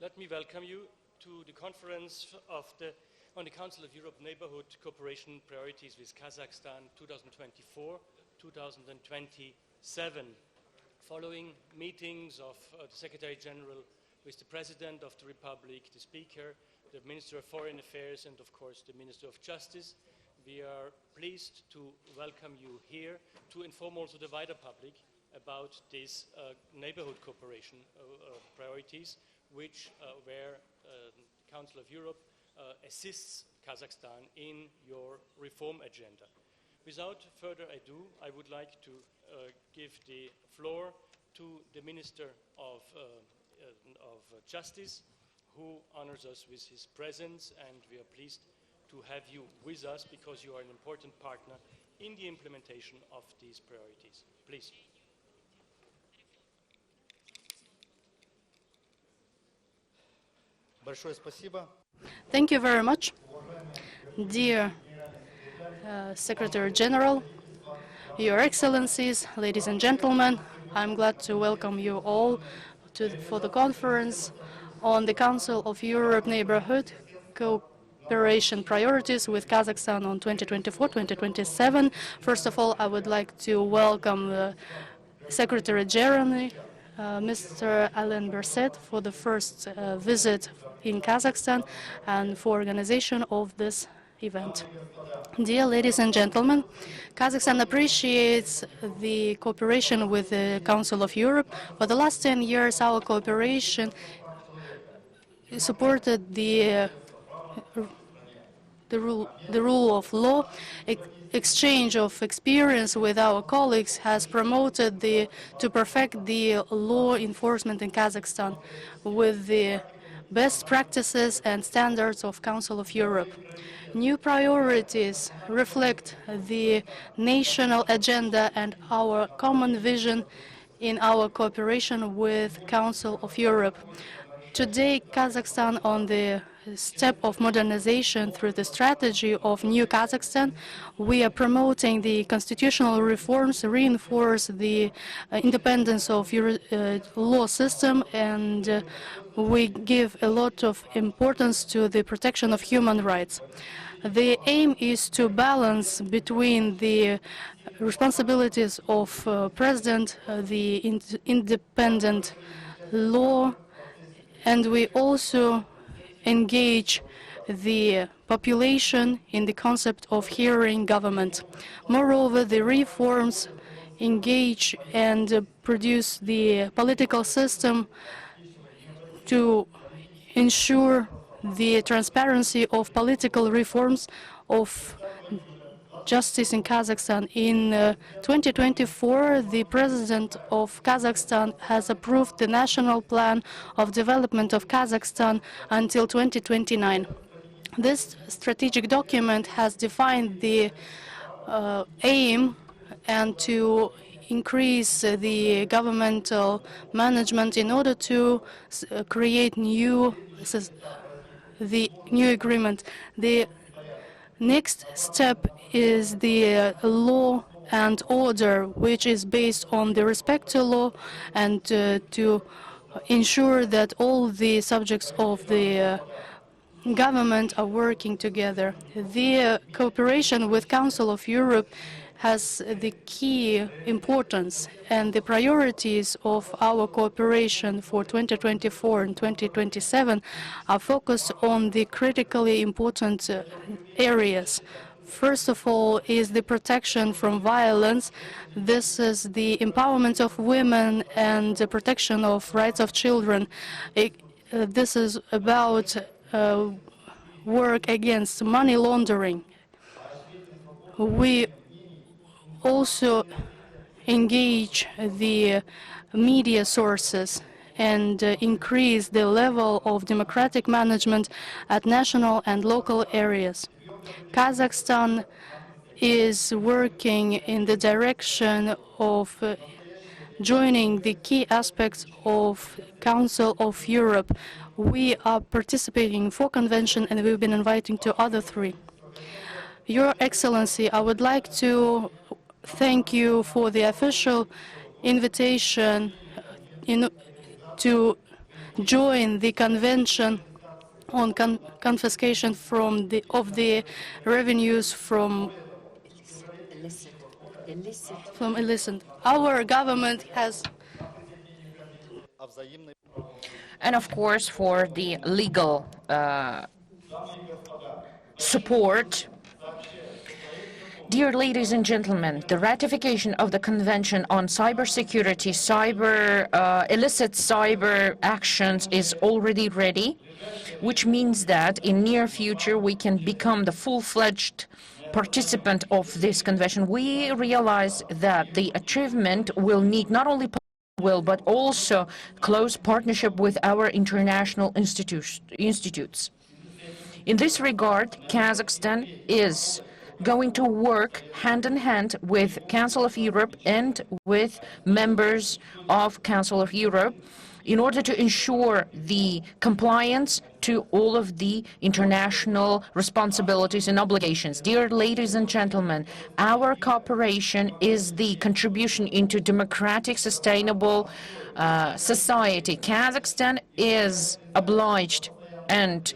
Let me welcome you to the conference on the Council of Europe Neighbourhood Cooperation Priorities with Kazakhstan 2024-2027. Following meetings of the Secretary General with the President of the Republic, the Speaker, the Minister of Foreign Affairs, and of course the Minister of Justice, we are pleased to welcome you here to inform also the wider public about these neighbourhood cooperation priorities, where the Council of Europe assists Kazakhstan in your reform agenda. Without further ado, I would like to give the floor to the Minister of Justice, who honors us with his presence, and we are pleased to have you with us because you are an important partner in the implementation of these priorities. Please. Thank you very much. Dear Secretary General, Your Excellencies, ladies and gentlemen, I'm glad to welcome you all for the conference on the Council of Europe Neighbourhood Cooperation Priorities with Kazakhstan on 2024-2027. First of all, I would like to welcome the Secretary General, Mr. Alain Berset, for the first visit in Kazakhstan and for organization of this event. Dear ladies and gentlemen, Kazakhstan appreciates the cooperation with the Council of Europe. For the last 10 years, our cooperation supported the rule of law. Exchange of experience with our colleagues has promoted to perfect the law enforcement in Kazakhstan with the best practices and standards of Council of Europe. New priorities reflect the national agenda and our common vision in our cooperation with Council of Europe. Today, Kazakhstan on the step of modernization through the strategy of New Kazakhstan. We are promoting the constitutional reforms, reinforce the independence of law system, and we give a lot of importance to the protection of human rights. The aim is to balance between the responsibilities of President, the independent law, and we also engage the population in the concept of hearing government. Moreover, the reforms engage and produce the political system to ensure the transparency of political reforms of justice in Kazakhstan. In 2024, the President of Kazakhstan has approved the National Plan of Development of Kazakhstan until 2029. This strategic document has defined the aim and to increase the governmental management in order to create the new agreement. The next step is the law and order, which is based on the respect to law and to ensure that all the subjects of the government are working together. The cooperation with Council of Europe has the key importance, and the priorities of our cooperation for 2024 and 2027 are focused on the critically important areas. First of all is the protection from violence. This is the empowerment of women and the protection of rights of children. This is about work against money laundering. We also engage the media sources and increase the level of democratic management at national and local areas. Kazakhstan is working in the direction of joining the key aspects of Council of Europe. We are participating in 4 conventions, and we've been inviting to other 3. Your Excellency, I would like to thank you for the official invitation to join the Convention on confiscation of the revenues from illicit. Our government has, and of course for the legal support. Dear ladies and gentlemen, the ratification of the Convention on Cybersecurity, illicit cyber actions is already ready, which means that in near future we can become the full-fledged participant of this convention. We realize that the achievement will need not only will but also close partnership with our international institutes. In this regard, Kazakhstan is going to work hand in hand with Council of Europe and with members of Council of Europe in order to ensure the compliance to all of the international responsibilities and obligations. Dear ladies and gentlemen, our cooperation is the contribution into democratic, sustainable society. Kazakhstan is obliged and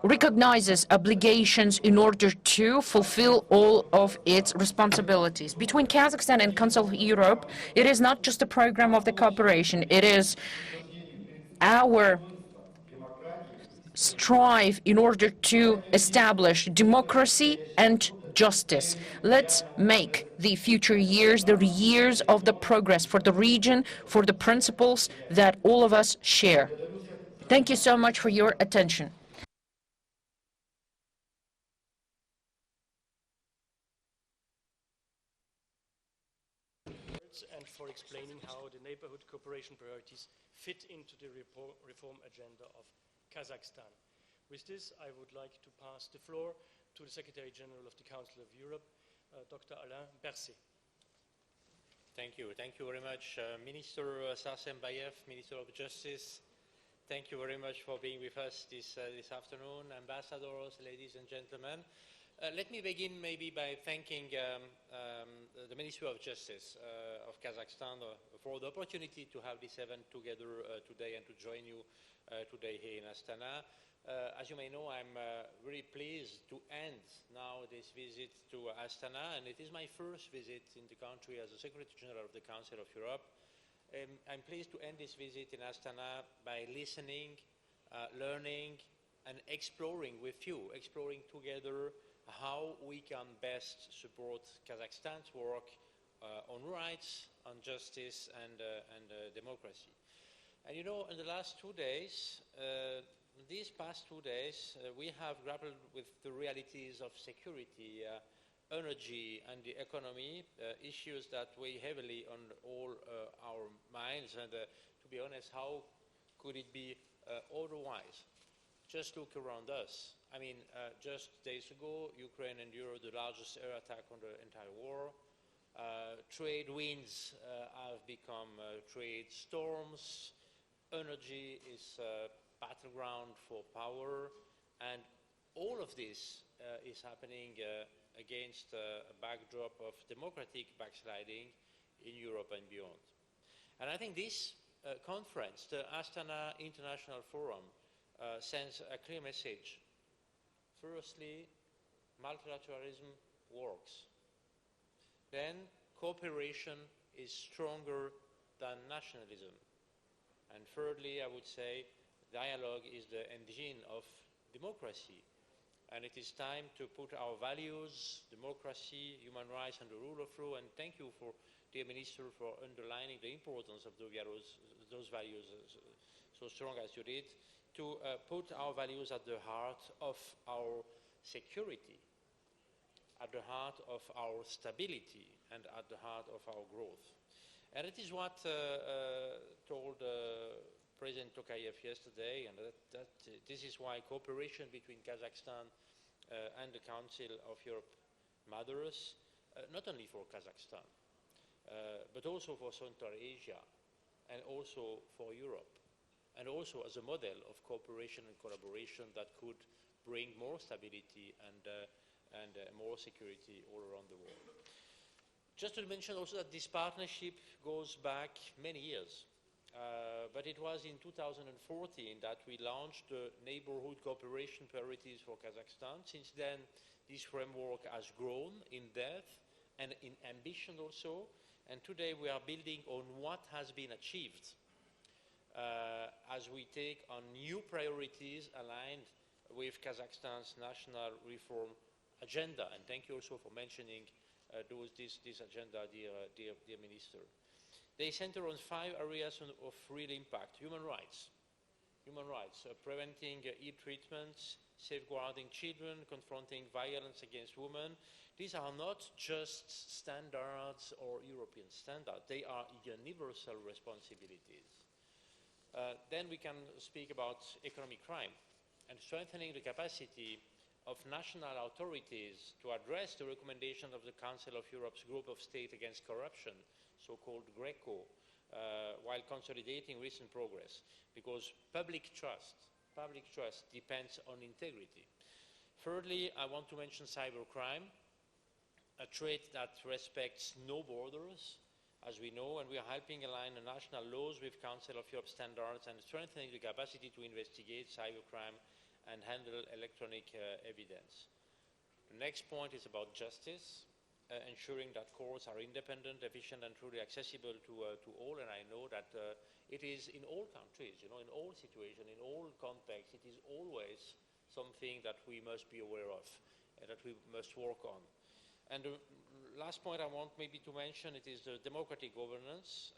recognizes obligations in order to fulfill all of its responsibilities. Between Kazakhstan and Council of Europe, it is not just a program of the cooperation, it is our strive in order to establish democracy and justice. Let's make the future years the years of the progress for the region, for the principles that all of us share. Thank you so much for your attention. And for explaining how the neighborhood cooperation priorities fit into the reform agenda of Kazakhstan. With this, I would like to pass the floor to the Secretary General of the Council of Europe, Dr. Alain Berset. Thank you. Thank you very much, Minister Sarsenbayev, Minister of Justice. Thank you very much for being with us this afternoon. Ambassadors, ladies and gentlemen. Let me begin maybe by thanking the Ministry of Justice of Kazakhstan for the opportunity to have this event together today and to join you today here in Astana. As you may know, I'm very pleased to end now this visit to Astana, and it is my first visit in the country as the Secretary General of the Council of Europe. I'm pleased to end this visit in Astana by listening, learning, and exploring with you, exploring together how we can best support Kazakhstan's work on rights, on justice, and democracy. And you know, in the last 2 days, these past 2 days, we have grappled with the realities of security, energy, and the economy, issues that weigh heavily on all our minds. And to be honest, how could it be otherwise? Just look around us. I mean, just days ago, Ukraine endured the largest air attack on the entire war. Trade winds have become trade storms. Energy is a battleground for power. And all of this is happening against a backdrop of democratic backsliding in Europe and beyond. And I think this conference, the Astana International Forum, sends a clear message. Firstly, multilateralism works. Then cooperation is stronger than nationalism. And thirdly, I would say dialogue is the engine of democracy. And it is time to put our values, democracy, human rights, and the rule of law, and thank you, dear Minister, for underlining the importance of those values so strong as you did, to put our values at the heart of our security, at the heart of our stability, and at the heart of our growth. And it is what told President Tokayev yesterday, and this is why cooperation between Kazakhstan and the Council of Europe matters, not only for Kazakhstan, but also for Central Asia, and also for Europe, and also as a model of cooperation and collaboration that could bring more stability and more security all around the world. Just to mention also that this partnership goes back many years. but it was in 2014 that we launched the Neighbourhood Cooperation Priorities for Kazakhstan. Since then, this framework has grown in depth and in ambition also, and today we are building on what has been achieved as we take on new priorities aligned with Kazakhstan's national reform agenda. And thank you also for mentioning this agenda, dear Minister. They center on 5 areas of real impact: human rights, preventing ill treatments, safeguarding children, confronting violence against women. These are not just standards or European standards, they are universal responsibilities. Then we can speak about economic crime and strengthening the capacity of national authorities to address the recommendation of the Council of Europe's Group of States Against Corruption, so-called GRECO, while consolidating recent progress, because public trust depends on integrity. Thirdly, I want to mention cybercrime, a threat that respects no borders, as we know, and we are helping align the national laws with Council of Europe standards and strengthening the capacity to investigate cybercrime and handle electronic evidence. The next point is about justice, ensuring that courts are independent, efficient, and truly accessible to all. And I know that it is in all countries, in all situations, in all contexts, it is always something that we must be aware of and that we must work on. And the last point I want maybe to mention, it is the democratic governance.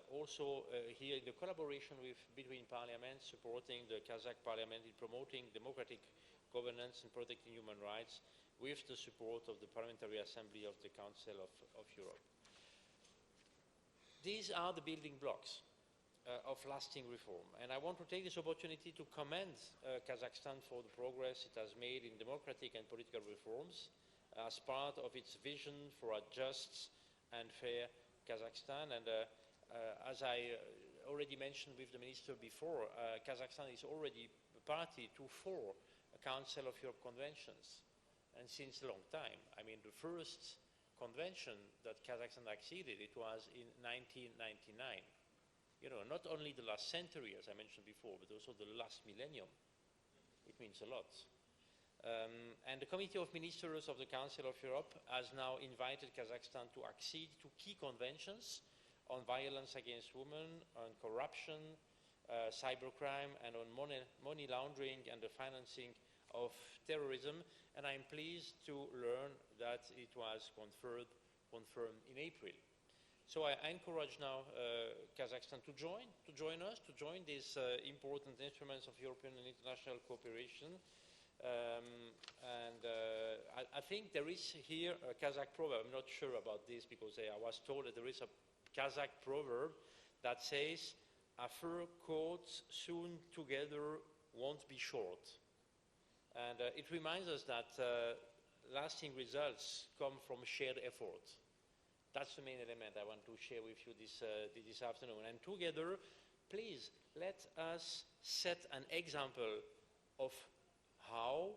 Also here in the collaboration between parliaments, supporting the Kazakh parliament in promoting democratic governance and protecting human rights with the support of the Parliamentary Assembly of the Council of Europe. These are the building blocks of lasting reform. And I want to take this opportunity to commend Kazakhstan for the progress it has made in democratic and political reforms as part of its vision for a just and fair Kazakhstan. And as I already mentioned with the Minister before, Kazakhstan is already party to 4 Council of Europe conventions, and since a long time. I mean, the first convention that Kazakhstan acceded, it was in 1999. Not only the last century, as I mentioned before, but also the last millennium. It means a lot. And the Committee of Ministers of the Council of Europe has now invited Kazakhstan to accede to key conventions on violence against women, on corruption, cybercrime, and on money laundering and the financing of terrorism. And I'm pleased to learn that it was confirmed in April. So I encourage now Kazakhstan to join these important instruments of European and international cooperation. I think there is here a Kazakh proverb. I'm not sure about this because I was told that there is a Kazakh proverb that says, "A fur coat sewn together won't be short." And it reminds us that lasting results come from shared effort. That's the main element I want to share with you this afternoon. And together, please, let us set an example of how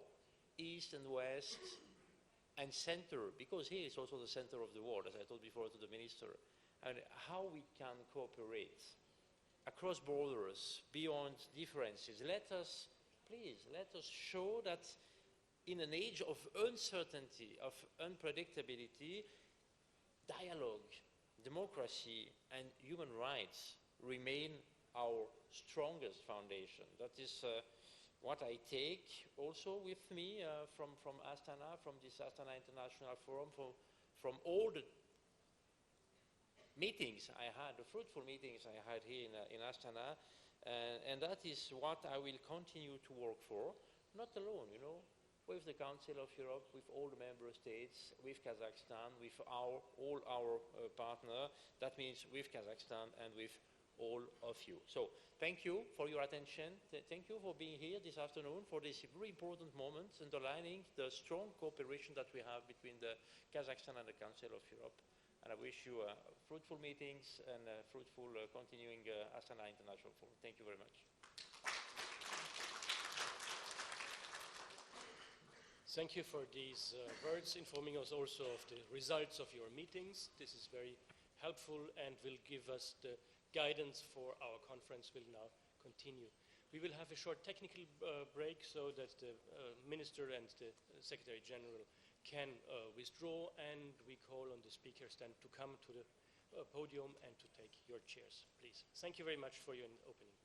East and West and center, because here is also the center of the world, as I told before to the Minister, and how we can cooperate across borders, beyond differences. Please, let us show that in an age of uncertainty, of unpredictability, dialogue, democracy, and human rights remain our strongest foundation. That is what I take also with me from Astana, from this Astana International Forum, from all the meetings I had, the fruitful meetings I had here in Astana, and that is what I will continue to work for, not alone, with the Council of Europe, with all the member states, with Kazakhstan, with all our partners. That means with Kazakhstan and with all of you. So thank you for your attention. Thank you for being here this afternoon for this very important moment, underlining the strong cooperation that we have between the Kazakhstan and the Council of Europe. And I wish you fruitful meetings and fruitful continuing Astana International Forum. Thank you very much. Thank you for these words, informing us also of the results of your meetings. This is very helpful and will give us the guidance for our conference will now continue. We will have a short technical break so that the Minister and the Secretary General can withdraw, and we call on the speakers then to come to the podium and to take your chairs, please. Thank you very much for your opening.